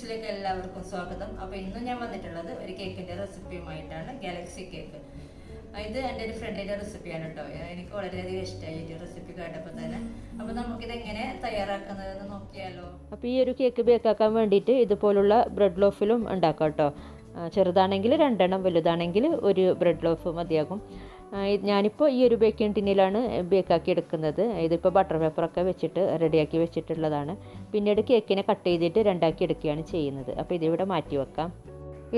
ടിപ്സിലേക്ക് എല്ലാവർക്കും സ്വാഗതം. അപ്പോൾ ഇന്ന് ഞാൻ വന്നിട്ടുള്ളത് ഒരു കേക്കിൻ്റെ റെസിപ്പിയുമായിട്ടാണ്. Galaxy cake. ഇത് എൻ്റെ ഒരു ഫ്രണ്ടിൻ്റെ റെസിപ്പിയാണ് കേട്ടോ. എനിക്ക് വളരെയധികം ഇഷ്ടമായി ഈ റെസിപ്പി കേട്ടപ്പോൾ തന്നെ. അപ്പോൾ നമുക്കിത് എങ്ങനെ തയ്യാറാക്കുന്നതെന്ന് നോക്കിയാലോ. അപ്പോൾ ഈ ഒരു കേക്ക് ബേക്കാക്കാൻ വേണ്ടിയിട്ട് ഇതുപോലുള്ള ബ്രെഡ് ലോഫിലും ഉണ്ടാക്കാം കേട്ടോ. ചെറുതാണെങ്കിൽ 2 എണ്ണം, വലുതാണെങ്കിൽ ഒരു ബ്രെഡ് ലോഫ് മതിയാകും. ഞാനിപ്പോൾ ഈ ഒരു ബേക്കിംഗ് ടിന്നിലാണ് ബേക്കാക്കി എടുക്കുന്നത്. ഇതിപ്പോൾ ബട്ടർ പേപ്പറൊക്കെ വെച്ചിട്ട് റെഡിയാക്കി വെച്ചിട്ടുള്ളതാണ്. പിന്നീട് കേക്കിനെ കട്ട് ചെയ്തിട്ട് 2ആക്കി എടുക്കുകയാണ് ചെയ്യുന്നത്. അപ്പോൾ ഇതിവിടെ മാറ്റി വെക്കാം.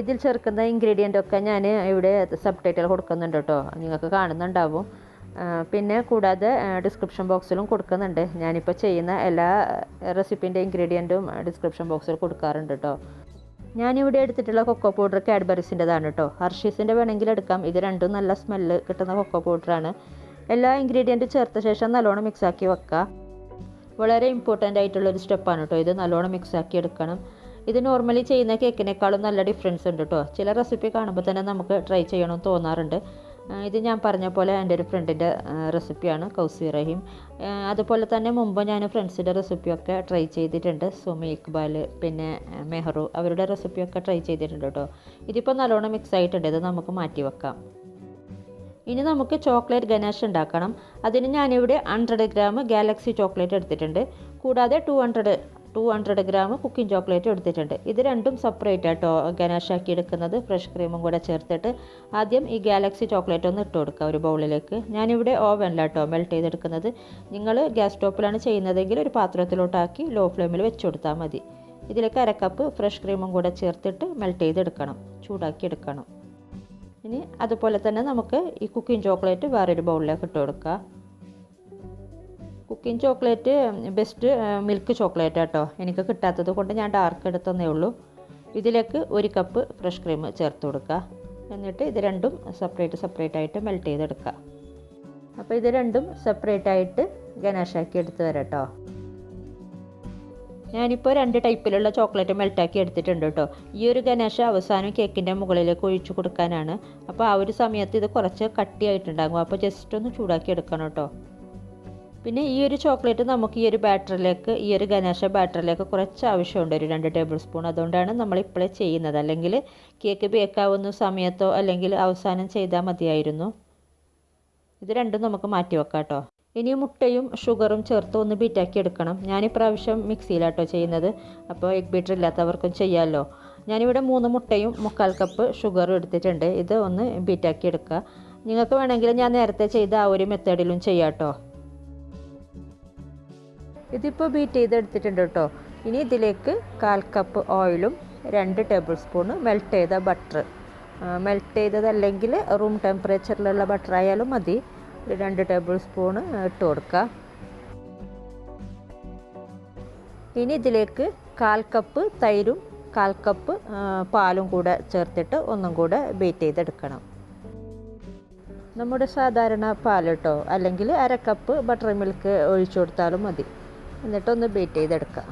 ഇതിൽ ചേർക്കുന്ന ഇൻഗ്രീഡിയൻ്റൊക്കെ ഞാൻ ഇവിടെ സബ് ടൈറ്റിൽ കൊടുക്കുന്നുണ്ട് കേട്ടോ, നിങ്ങൾക്ക് കാണുന്നുണ്ടാവും. പിന്നെ കൂടാതെ ഡിസ്ക്രിപ്ഷൻ ബോക്സിലും കൊടുക്കുന്നുണ്ട്. ഞാനിപ്പോൾ ചെയ്യുന്ന എല്ലാ റെസിപ്പീൻ്റെ ഇൻഗ്രീഡിയൻറ്റും ഡിസ്ക്രിപ്ഷൻ ബോക്സിൽ കൊടുക്കാറുണ്ട് കേട്ടോ. ഞാനിവിടെ എടുത്തിട്ടുള്ള കൊക്കോ പൗഡർ കാഡ്ബറീസിൻ്റെതാണ് കേട്ടോ. ഹർഷീസിൻ്റെ വേണമെങ്കിൽ എടുക്കാം. ഇത് രണ്ടും നല്ല സ്മെല്ല് കിട്ടുന്ന കൊക്കോ പൗഡറാണ്. എല്ലാ ഇൻഗ്രീഡിയൻറ്റും ചേർത്ത ശേഷം നല്ലോണം മിക്സാക്കി വെക്കുക. വളരെ ഇമ്പോർട്ടൻ്റ് ആയിട്ടുള്ളൊരു സ്റ്റെപ്പാണ് കേട്ടോ ഇത്. നല്ലോണം മിക്സാക്കി എടുക്കണം. ഇത് നോർമലി ചെയ്യുന്ന കേക്കിനേക്കാളും നല്ല ഡിഫറൻസ് ഉണ്ട് കേട്ടോ. ചില റെസിപ്പി കാണുമ്പോൾ തന്നെ നമുക്ക് ട്രൈ ചെയ്യണമെന്ന് തോന്നാറുണ്ട്. ഇത് ഞാൻ പറഞ്ഞ പോലെ എൻ്റെ ഒരു ഫ്രണ്ടിൻ്റെ റെസിപ്പിയാണ്, കൗസി റഹീം. അതുപോലെ തന്നെ മുമ്പ് ഞാൻ ഫ്രണ്ട്സിൻ്റെ റെസിപ്പിയൊക്കെ ട്രൈ ചെയ്തിട്ടുണ്ട്. സുമി, ഇക്ബാൽ, പിന്നെ മെഹറു, അവരുടെ റെസിപ്പിയൊക്കെ ട്രൈ ചെയ്തിട്ടുണ്ട് കേട്ടോ. ഇതിപ്പോൾ നല്ലോണം മിക്സ് ആയിട്ടുണ്ട്. ഇത് നമുക്ക് മാറ്റി വെക്കാം. ഇനി നമുക്ക് ചോക്ലേറ്റ് ഗനാഷ് ഉണ്ടാക്കണം. അതിന് ഞാനിവിടെ 100 ഗ്രാം ഗാലക്സി ചോക്ലേറ്റ് എടുത്തിട്ടുണ്ട്. കൂടാതെ 200 ഗ്രാം കുക്കിംഗ് ചോക്ലേറ്റ് എടുത്തിട്ടുണ്ട്. ഇത് രണ്ടും സെപ്പറേറ്റ് ആട്ടോ ഗനാഷാക്കി എടുക്കുന്നത്. ഫ്രഷ് ക്രീമും കൂടെ ചേർത്തിട്ട് ആദ്യം ഈ ഗാലക്സി ചോക്ലേറ്റ് ഒന്ന് ഇട്ട് കൊടുക്കുക ഒരു ബൗളിലേക്ക്. ഞാനിവിടെ ഓവനിലാട്ടോ മെൽറ്റ് ചെയ്തെടുക്കുന്നത്. നിങ്ങൾ ഗ്യാസ് സ്റ്റോപ്പിലാണ് ചെയ്യുന്നതെങ്കിൽ ഒരു പാത്രത്തിലോട്ടാക്കി ലോ ഫ്ലെയിമിൽ വെച്ച് കൊടുത്താൽ മതി. ഇതിലേക്ക് 1/2 കപ്പ് ഫ്രഷ് ക്രീമും കൂടെ ചേർത്തിട്ട് മെൽറ്റ് ചെയ്തെടുക്കണം, ചൂടാക്കി എടുക്കണം. ഇനി അതുപോലെ തന്നെ നമുക്ക് ഈ കുക്കിംഗ് ചോക്ലേറ്റ് വേറൊരു ബൗളിലേക്ക് ഇട്ട് കൊടുക്കുക. Cooking chocolate best milk chocolate ആട്ടോ. എനിക്ക് കിട്ടാത്തത് കൊണ്ട് ഞാൻ ഡാർക്ക് എടുത്തതേ ഉള്ളൂ. ഇതിലേക്ക് 1 കപ്പ് ഫ്രഷ് ക്രീം ചേർത്ത് കൊടുക്കുക. എന്നിട്ട് ഇത് രണ്ടും സെപ്പറേറ്റ് ആയിട്ട് മെൽറ്റ് ചെയ്തെടുക്കുക. അപ്പോൾ ഇത് രണ്ടും സെപ്പറേറ്റ് ആയിട്ട് ഗനാഷാക്കി എടുത്ത് വരാം കേട്ടോ. ഞാനിപ്പോൾ 2 ടൈപ്പിലുള്ള ചോക്ലേറ്റ് മെൽറ്റാക്കി എടുത്തിട്ടുണ്ട് കേട്ടോ. ഈ ഒരു ഗനാഷ അവസാനം കേക്കിൻ്റെ മുകളിലേക്ക് ഒഴിച്ചു കൊടുക്കാനാണ്. അപ്പോൾ ആ ഒരു സമയത്ത് ഇത് കുറച്ച് കട്ടിയായിട്ടുണ്ടാകും. അപ്പോൾ ജസ്റ്റ് ഒന്ന് ചൂടാക്കി എടുക്കണം കേട്ടോ. പിന്നെ ഈ ഒരു ചോക്ലേറ്റ് നമുക്ക് ഈ ഒരു ബാറ്ററിലേക്ക്, ഈ ഒരു ഗനാഷ ബാറ്ററിലേക്ക് കുറച്ച് ആവശ്യമുണ്ട്, ഒരു 2 ടേബിൾ സ്പൂൺ. അതുകൊണ്ടാണ് നമ്മളിപ്പോഴേ ചെയ്യുന്നത്. അല്ലെങ്കിൽ കേക്ക് ബേക്കാവുന്ന സമയത്തോ അല്ലെങ്കിൽ അവസാനം ചെയ്താൽ മതിയായിരുന്നു. ഇത് രണ്ടും നമുക്ക് മാറ്റി വെക്കാം കേട്ടോ. ഇനി മുട്ടയും ഷുഗറും ചേർത്ത് ഒന്ന് ബീറ്റാക്കി എടുക്കണം. ഞാനിപ്രാവശ്യം മിക്സിയിലാട്ടോ ചെയ്യുന്നത്. അപ്പോൾ എഗ് ബീറ്റർ ഇല്ലാത്തവർക്കും ചെയ്യാമല്ലോ. ഞാനിവിടെ 3 മുട്ടയും 1/4 കപ്പ് ഷുഗറും എടുത്തിട്ടുണ്ട്. ഇത് ഒന്ന് ബീറ്റാക്കി എടുക്കുക. നിങ്ങൾക്ക് വേണമെങ്കിൽ ഞാൻ നേരത്തെ ചെയ്ത ആ ഒരു മെത്തേഡിലും ചെയ്യാം കേട്ടോ. ഇതിപ്പോൾ ബീറ്റ് ചെയ്തെടുത്തിട്ടുണ്ട് കേട്ടോ. ഇനി ഇതിലേക്ക് 1/4 കപ്പ് ഓയിലും 2 ടേബിൾ സ്പൂൺ മെൽറ്റ് ചെയ്ത ബട്ടർ, മെൽറ്റ് ചെയ്തതല്ലെങ്കിൽ റൂം ടെമ്പറേച്ചറിലുള്ള ബട്ടർ ആയാലും മതി, 2 ടേബിൾ സ്പൂൺ ഇട്ട് കൊടുക്കുക. ഇനി ഇതിലേക്ക് 1/4 കപ്പ് തൈരും 1/4 കപ്പ് പാലും കൂടെ ചേർത്തിട്ട് ഒന്നും കൂടെ ബീറ്റ് ചെയ്തെടുക്കണം. നമ്മുടെ സാധാരണ പാൽ കേട്ടോ, അല്ലെങ്കിൽ 1/2 കപ്പ് ബട്ടർ മിൽക്ക് ഒഴിച്ചു കൊടുത്താലും മതി. എന്നിട്ടൊന്ന് ബീറ്റ് ചെയ്തെടുക്കാം.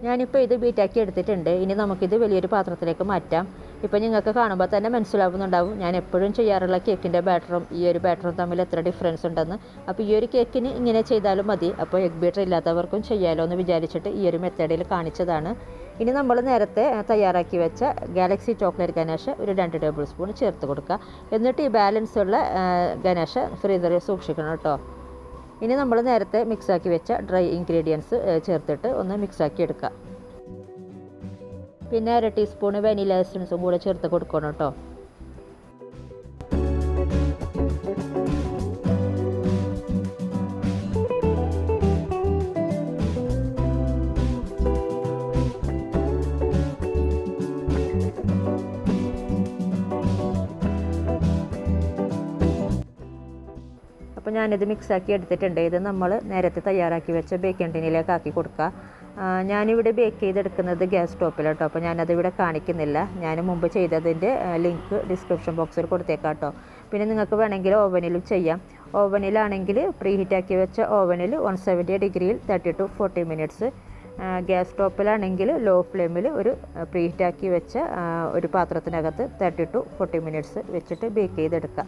ഞാനിപ്പോൾ ഇത് ബീറ്റാക്കി എടുത്തിട്ടുണ്ട്. ഇനി നമുക്കിത് വലിയൊരു പാത്രത്തിലേക്ക് മാറ്റാം. ഇപ്പോൾ നിങ്ങൾക്ക് കാണുമ്പോൾ തന്നെ മനസ്സിലാവുന്നുണ്ടാവും ഞാൻ എപ്പോഴും ചെയ്യാറുള്ള കേക്കിൻ്റെ ബാറ്ററും ഈ ഒരു ബാറ്ററും തമ്മിൽ എത്ര ഡിഫറൻസ് ഉണ്ടെന്ന്. അപ്പോൾ ഈ ഒരു കേക്കിന് ഇങ്ങനെ ചെയ്താലും മതി. അപ്പോൾ എഗ് ബീറ്റർ ഇല്ലാത്തവർക്കും ചെയ്യാമല്ലോ എന്ന് വിചാരിച്ചിട്ട് ഈ ഒരു മെത്തേഡിൽ കാണിച്ചതാണ്. ഇനി നമ്മൾ നേരത്തെ തയ്യാറാക്കി വെച്ച ഗാലക്സി ചോക്ലേറ്റ് ഗനാഷ ഒരു 2 ടേബിൾ സ്പൂൺ ചേർത്ത് കൊടുക്കുക. എന്നിട്ട് ഈ ബാലൻസ് ഉള്ള ഗനാഷ ഫ്രീസറിൽ സൂക്ഷിക്കണം കേട്ടോ. ഇനി നമ്മൾ നേരത്തെ മിക്സാക്കി വെച്ച ഡ്രൈ ഇൻഗ്രീഡിയൻസ് ചേർത്തിട്ട് ഒന്ന് മിക്സാക്കി എടുക്കുക. പിന്നെ 1/2 ടീസ്പൂൺ വാനില എസൻസും കൂടെ ചേർത്ത് കൊടുക്കണം കേട്ടോ. അപ്പോൾ ഞാനിത് മിക്സാക്കി എടുത്തിട്ടുണ്ട്. ഇത് നമ്മൾ നേരത്തെ തയ്യാറാക്കി വെച്ച ബേക്കിംഗ് ടിന്നിലേക്ക് ആക്കി കൊടുക്കുക. ഞാനിവിടെ ബേക്ക് ചെയ്തെടുക്കുന്നത് ഗ്യാസ് സ്റ്റോപ്പിലാട്ടോ. അപ്പോൾ ഞാനതിവിടെ കാണിക്കുന്നില്ല. ഞാൻ മുമ്പ് ചെയ്തതിൻ്റെ ലിങ്ക് ഡിസ്ക്രിപ്ഷൻ ബോക്സിൽ കൊടുത്തേക്കാം കേട്ടോ. പിന്നെ നിങ്ങൾക്ക് വേണമെങ്കിൽ ഓവനിലും ചെയ്യാം. ഓവനിലാണെങ്കിൽ പ്രീ ഹീറ്റാക്കി വെച്ച ഓവനിൽ 170 ഡിഗ്രിയിൽ 30 to 40 മിനിറ്റ്സ്. ഗ്യാസ് സ്റ്റോപ്പിലാണെങ്കിൽ ലോ ഫ്ലെയിമിൽ ഒരു പ്രീ ഹീറ്റാക്കി വെച്ച ഒരു പാത്രത്തിനകത്ത് 30 to 40 മിനിറ്റ്സ് വെച്ചിട്ട് ബേക്ക് ചെയ്തെടുക്കുക.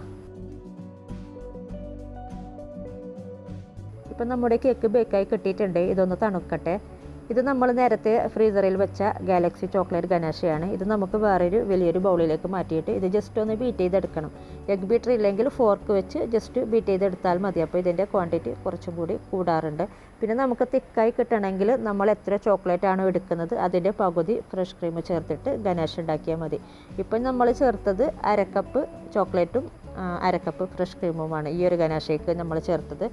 ഇപ്പം നമ്മുടെ കേക്ക് ബേക്കായി കിട്ടിയിട്ടുണ്ട്. ഇതൊന്ന് തണുക്കട്ടെ. ഇത് നമ്മൾ നേരത്തെ ഫ്രീസറിൽ വെച്ച ഗാലക്സി ചോക്ലേറ്റ് ഗനാഷയാണ്. ഇത് നമുക്ക് വേറൊരു വലിയൊരു ബൗളിലേക്ക് മാറ്റിയിട്ട് ഇത് ജസ്റ്റ് ഒന്ന് ബീറ്റ് ചെയ്തെടുക്കണം. എഗ് ബീറ്റർ ഇല്ലെങ്കിൽ ഫോർക്ക് വെച്ച് ജസ്റ്റ് ബീറ്റ് ചെയ്തെടുത്താൽ മതി. അപ്പോൾ ഇതിൻ്റെ ക്വാണ്ടിറ്റി കുറച്ചും കൂടി കൂടാറുണ്ട്. പിന്നെ നമുക്ക് തിക്കായി കിട്ടണമെങ്കിൽ നമ്മൾ എത്ര ചോക്ലേറ്റ് ആണോ എടുക്കുന്നത് അതിൻ്റെ പകുതി ഫ്രഷ് ക്രീം ചേർത്തിട്ട് ഗനാഷ് ഉണ്ടാക്കിയാൽ മതി. ഇപ്പം നമ്മൾ ചേർത്തത് 1/2 കപ്പ് ചോക്ലേറ്റും 1/2 കപ്പ് ഫ്രഷ് ക്രീമുമാണ് ഈ ഒരു ഗനാഷേക്ക് നമ്മൾ ചേർത്തത്.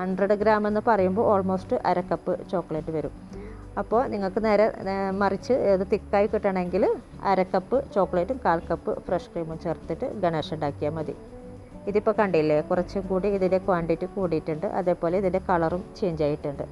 100 ഗ്രാം എന്ന് പറയുമ്പോൾ ഓൾമോസ്റ്റ് 1/2 കപ്പ് ചോക്ലേറ്റ് വരും. അപ്പോൾ നിങ്ങൾക്ക് നേരെ മറിച്ച് ഇത് തിക്കായി കിട്ടണമെങ്കിൽ 1/2 കപ്പ് ചോക്ലേറ്റും 1/4 കപ്പ് ഫ്രഷ് ക്രീമും ചേർത്തിട്ട് ഗനാഷ് ഉണ്ടാക്കിയാൽ മതി. ഇതിപ്പോൾ കണ്ടില്ലേ, കുറച്ചും കൂടി ഇതിൻ്റെ ക്വാണ്ടിറ്റി കൂടിയിട്ടുണ്ട്. അതേപോലെ ഇതിൻ്റെ കളറും ചേഞ്ച് ആയിട്ടുണ്ട്.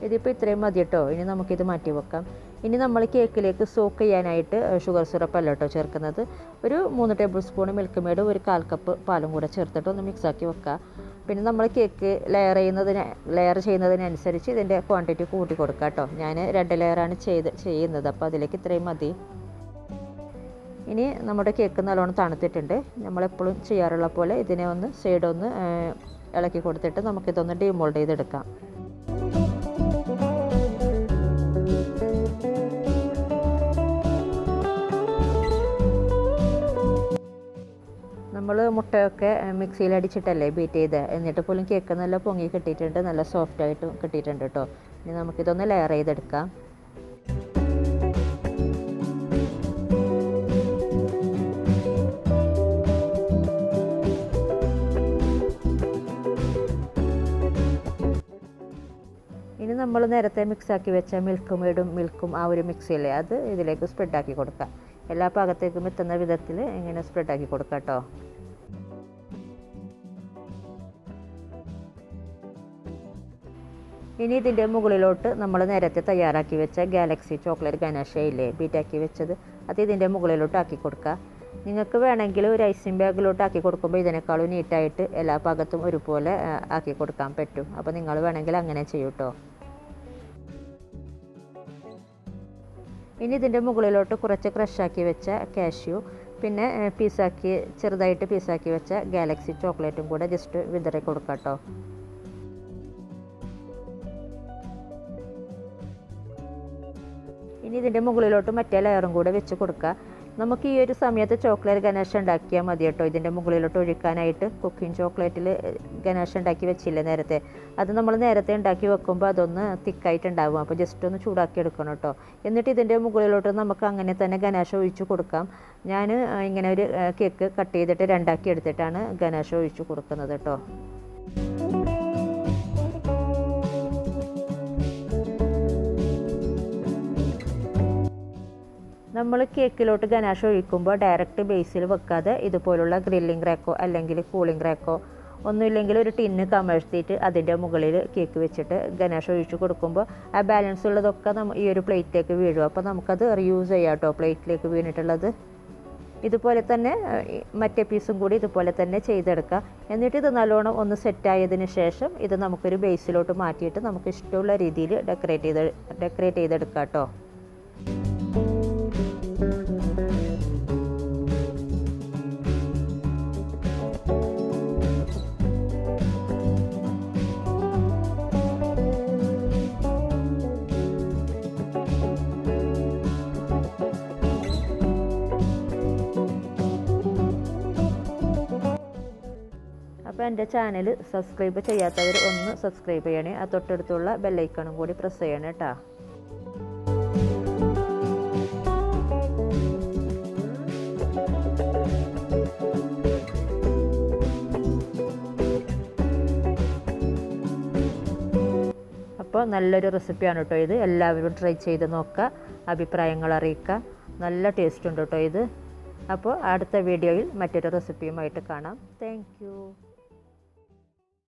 ഇതിപ്പോൾ ഇത്രയും മതി കേട്ടോ. ഇനി നമുക്കിത് മാറ്റി വെക്കാം. ഇനി നമ്മൾ കേക്കിലേക്ക് സോക്ക് ചെയ്യാനായിട്ട് ഷുഗർ സിറപ്പ് അല്ല കേട്ടോ ചേർക്കുന്നത്. ഒരു 3 ടേബിൾ സ്പൂൺ മിൽക്ക് മെയ്ഡ്, ഒരു 1/4 കപ്പ് പാലും കൂടെ ചേർത്തിട്ട് ഒന്ന് മിക്സാക്കി വെക്കുക. പിന്നെ നമ്മൾ കേക്ക് ലെയർ ചെയ്യുന്നതിനനുസരിച്ച് ഇതിൻ്റെ ക്വാണ്ടിറ്റി കൂട്ടി കൊടുക്കുക കേട്ടോ. ഞാൻ 2 ലെയറാണ് ചെയ്യുന്നത്, അപ്പോൾ അതിലേക്ക് ഇത്രയും മതി. ഇനി നമ്മുടെ കേക്ക് നല്ലോണം തണുത്തിട്ടുണ്ട്. നമ്മളെപ്പോഴും ചെയ്യാറുള്ള പോലെ ഇതിനെ ഒന്ന് സൈഡൊന്ന് ഇളക്കി കൊടുത്തിട്ട് നമുക്കിതൊന്ന് ഡീമോൾഡ് ചെയ്തെടുക്കാം. നമ്മൾ മുട്ടയൊക്കെ മിക്സിയിൽ അടിച്ചിട്ടല്ലേ ബീറ്റ് ചെയ്ത്, എന്നിട്ട് പോലും കേക്ക് നല്ല പൊങ്ങി കിട്ടിയിട്ടുണ്ട്, നല്ല സോഫ്റ്റായിട്ട് കിട്ടിയിട്ടുണ്ട് കേട്ടോ. ഇനി നമുക്കിതൊന്ന് ലെയർ ചെയ്തെടുക്കാം. ഇനി നമ്മൾ നേരത്തെ മിക്സാക്കി വെച്ച മിൽക്ക് മെയ്ഡും മിൽക്കും ആ ഒരു മിക്സിയില്ലേ അത് ഇതിലേക്ക് സ്പ്രെഡാക്കി കൊടുക്കാം. എല്ലാ ഭാഗത്തേക്കും എത്തുന്ന വിധത്തിൽ ഇങ്ങനെ സ്പ്രെഡാക്കി കൊടുക്കാം കേട്ടോ. ഇനി ഇതിൻ്റെ മുകളിലോട്ട് നമ്മൾ നേരത്തെ തയ്യാറാക്കി വെച്ച ഗാലക്സി ചോക്ലേറ്റ് ഗനാഷയില്ലേ ബീറ്റാക്കി വെച്ചത്, അത് ഇതിൻ്റെ മുകളിലോട്ട് ആക്കി കൊടുക്കുക. നിങ്ങൾക്ക് വേണമെങ്കിൽ ഒരു ഐസിങ് ബാഗിലോട്ട് ആക്കി കൊടുക്കുമ്പോൾ ഇതിനേക്കാളും നീറ്റായിട്ട് എല്ലാ ഭാഗത്തും ഒരുപോലെ ആക്കി കൊടുക്കാൻ പറ്റും. അപ്പോൾ നിങ്ങൾ വേണമെങ്കിൽ അങ്ങനെ ചെയ്യൂ കേട്ടോ. ഇനി ഇതിൻ്റെ മുകളിലോട്ട് കുറച്ച് ക്രഷാക്കി വെച്ച കാഷ്യൂ, പിന്നെ ചെറുതായിട്ട് പീസാക്കി വെച്ച ഗാലക്സി ചോക്ലേറ്റും കൂടെ ജസ്റ്റ് വിതറി കൊടുക്കാം കേട്ടോ. ഇനി ഇതിൻ്റെ മുകളിലോട്ട് മറ്റേ ലെയറും കൂടെ വെച്ച് കൊടുക്കുക. നമുക്ക് ഈ ഒരു സമയത്ത് ചോക്ലേറ്റ് ഗനാഷ് ഉണ്ടാക്കിയാൽ മതി കേട്ടോ. ഇതിൻ്റെ മുകളിലോട്ട് ഒഴിക്കാനായിട്ട് കുക്കിംഗ് ചോക്ലേറ്റിൽ ഗനാഷ് ഉണ്ടാക്കി വെച്ചില്ലേ നേരത്തെ, അത് നമ്മൾ നേരത്തെ ഉണ്ടാക്കി വെക്കുമ്പോൾ അതൊന്ന് തിക്കായിട്ടുണ്ടാവും. അപ്പോൾ ജസ്റ്റ് ഒന്ന് ചൂടാക്കി എടുക്കണം കേട്ടോ. എന്നിട്ട് ഇതിൻ്റെ മുകളിലോട്ട് നമുക്ക് അങ്ങനെ തന്നെ ഗനാഷ് ഒഴിച്ച് കൊടുക്കാം. ഞാൻ ഇങ്ങനെ ഒരു കേക്ക് കട്ട് ചെയ്തിട്ട് 2 എടുത്തിട്ടാണ് ഗനാഷ് ഒഴിച്ച് കൊടുക്കുന്നത് കേട്ടോ. നമ്മൾ കേക്കിലോട്ട് ഗനാഷ് ഒഴിക്കുമ്പോൾ ഡയറക്റ്റ് ബേസിൽ വെക്കാതെ ഇതുപോലുള്ള ഗ്രില്ലിംഗ് റാക്കോ അല്ലെങ്കിൽ കൂളിംഗ് റാക്കോ ഒന്നുമില്ലെങ്കിൽ ഒരു ടിന്ന് കമഴ്ത്തിയിട്ട് അതിൻ്റെ മുകളിൽ കേക്ക് വെച്ചിട്ട് ഗനാഷ് ഒഴിച്ച് കൊടുക്കുമ്പോൾ ആ ബാലൻസ് ഉള്ളതൊക്കെ ഈ ഒരു പ്ലേറ്റിലേക്ക് വീഴും. അപ്പോൾ നമുക്കത് റീയൂസ് ചെയ്യാം കേട്ടോ, പ്ലേറ്റിലേക്ക് വീണിട്ടുള്ളത്. ഇതുപോലെ തന്നെ മറ്റേ പീസും കൂടി ഇതുപോലെ തന്നെ ചെയ്തെടുക്കുക. എന്നിട്ട് ഇത് നല്ലോണം ഒന്ന് സെറ്റായതിന് ശേഷം ഇത് നമുക്കൊരു ബേസിലോട്ട് മാറ്റിയിട്ട് നമുക്ക് ഇഷ്ടമുള്ള രീതിയിൽ ഡെക്കറേറ്റ് ചെയ്തെടുക്കാം കേട്ടോ. അപ്പോൾ എൻ്റെ ചാനൽ സബ്സ്ക്രൈബ് ചെയ്യാത്തവർ ഒന്ന് സബ്സ്ക്രൈബ് ചെയ്യണേ. ആ തൊട്ടടുത്തുള്ള ബെല്ലൈക്കണും കൂടി പ്രസ് ചെയ്യണേ കേട്ടോ. അപ്പോൾ നല്ലൊരു റെസിപ്പിയാണ് കേട്ടോ ഇത്. എല്ലാവരും ട്രൈ ചെയ്ത് നോക്കുക, അഭിപ്രായങ്ങൾ അറിയിക്കുക. നല്ല ടേസ്റ്റ് ഉണ്ട് കേട്ടോ ഇത്. അപ്പോൾ അടുത്ത വീഡിയോയിൽ മറ്റൊരു റെസിപ്പിയുമായിട്ട് കാണാം. Thank you.